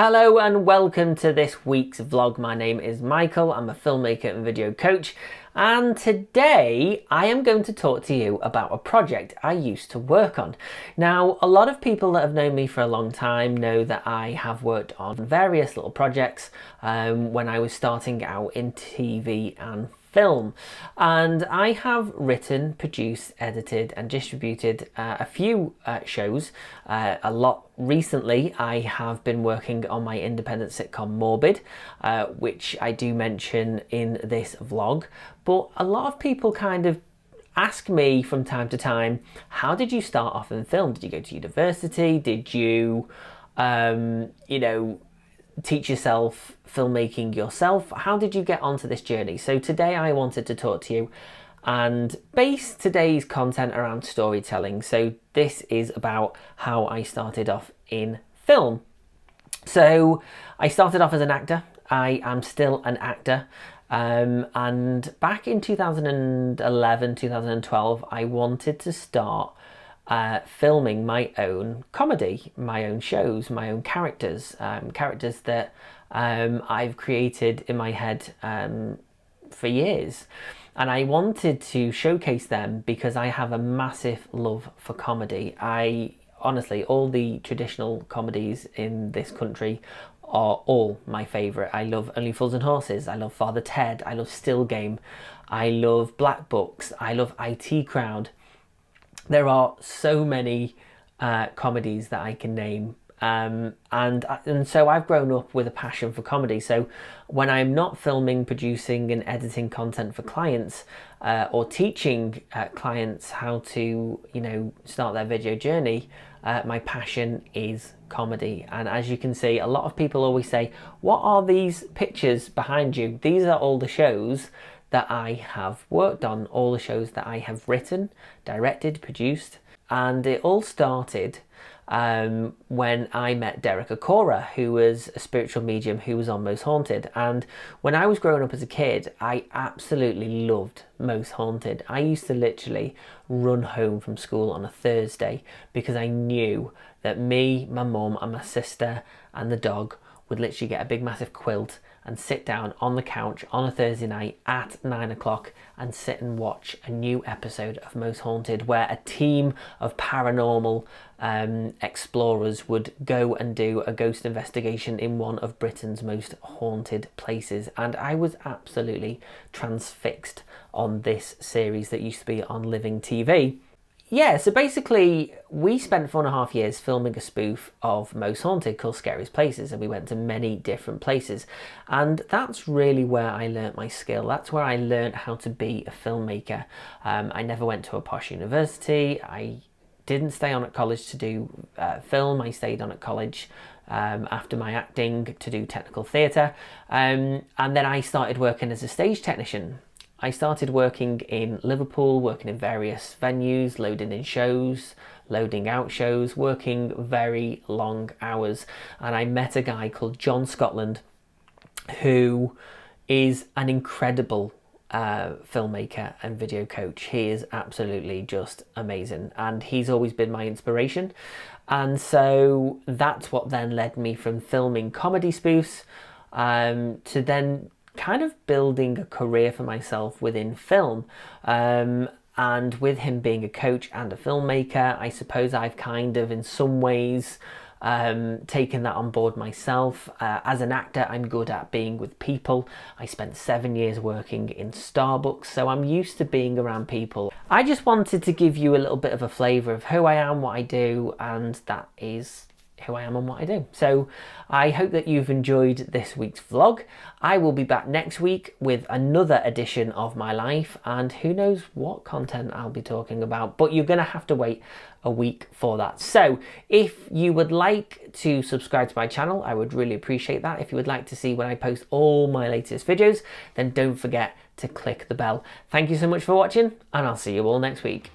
Hello and welcome to this week's vlog. My name is Michael, I'm a filmmaker and video coach, and today I am going to talk to you about a project I used to work on. Now, a lot of people that have known me for a long time know that I have worked on various little projects when I was starting out in TV and film, and I have written, produced, edited and distributed a few shows. A lot recently I have been working on my independent sitcom Morbid, which I do mention in this vlog, but a lot of people kind of ask me from time to time, how did you start off in film? Did you go to university? Did you teach yourself filmmaking yourself? How did you get onto this journey? So today I wanted to talk to you and base today's content around storytelling. So this is about how I started off in film. So I started off as an actor. I am still an actor. And back in 2011, 2012, I wanted to start filming my own comedy, my own shows, my own characters, characters that I've created in my head for years. And I wanted to showcase them because I have a massive love for comedy. Honestly, all the traditional comedies in this country are all my favourite. I love Only Fools and Horses, I love Father Ted, I love Still Game, I love Black Books, I love IT Crowd. There are so many comedies that I can name, and so I've grown up with a passion for comedy. So when I'm not filming, producing and editing content for clients, or teaching clients how to start their video journey, my passion is comedy. And as you can see, a lot of people always say, what are these pictures behind you? These are all the shows that I have worked on, all the shows that I have written, directed, produced. And it all started when I met Derek Akora, who was a spiritual medium who was on Most Haunted. And when I was growing up as a kid, I absolutely loved Most Haunted. I used to literally run home from school on a Thursday because I knew that me, my mum and my sister and the dog would literally get a big massive quilt and sit down on the couch on a Thursday night at 9 o'clock and sit and watch a new episode of Most Haunted, where a team of paranormal explorers would go and do a ghost investigation in one of Britain's most haunted places. And I was absolutely transfixed on this series that used to be on Living TV. Yeah, so basically we spent 4.5 years filming a spoof of Most Haunted called Scariest Places, and we went to many different places. And that's really where I learnt my skill. That's where I learnt how to be a filmmaker. I never went to a posh university. I didn't stay on at college to do film. I stayed on at college after my acting to do technical theatre. And then I started working as a stage technician. I started working in Liverpool, working in various venues, loading in shows, loading out shows, working very long hours. And I met a guy called John Scotland, who is an incredible filmmaker and video coach. He is absolutely just amazing, and he's always been my inspiration. And so that's what then led me from filming comedy spoofs to then kind of building a career for myself within film. And with him being a coach and a filmmaker, I suppose I've kind of in some ways taken that on board myself. As an actor, I'm good at being with people. I spent 7 years working in Starbucks, so I'm used to being around people. I just wanted to give you a little bit of a flavour of who I am, what I do, and that is who I am and what I do. So I hope that you've enjoyed this week's vlog. I will be back next week with another edition of my life, and who knows what content I'll be talking about, but you're gonna have to wait a week for that. So if you would like to subscribe to my channel, I would really appreciate that. If you would like to see when I post all my latest videos, then don't forget to click the bell. Thank you so much for watching, and I'll see you all next week.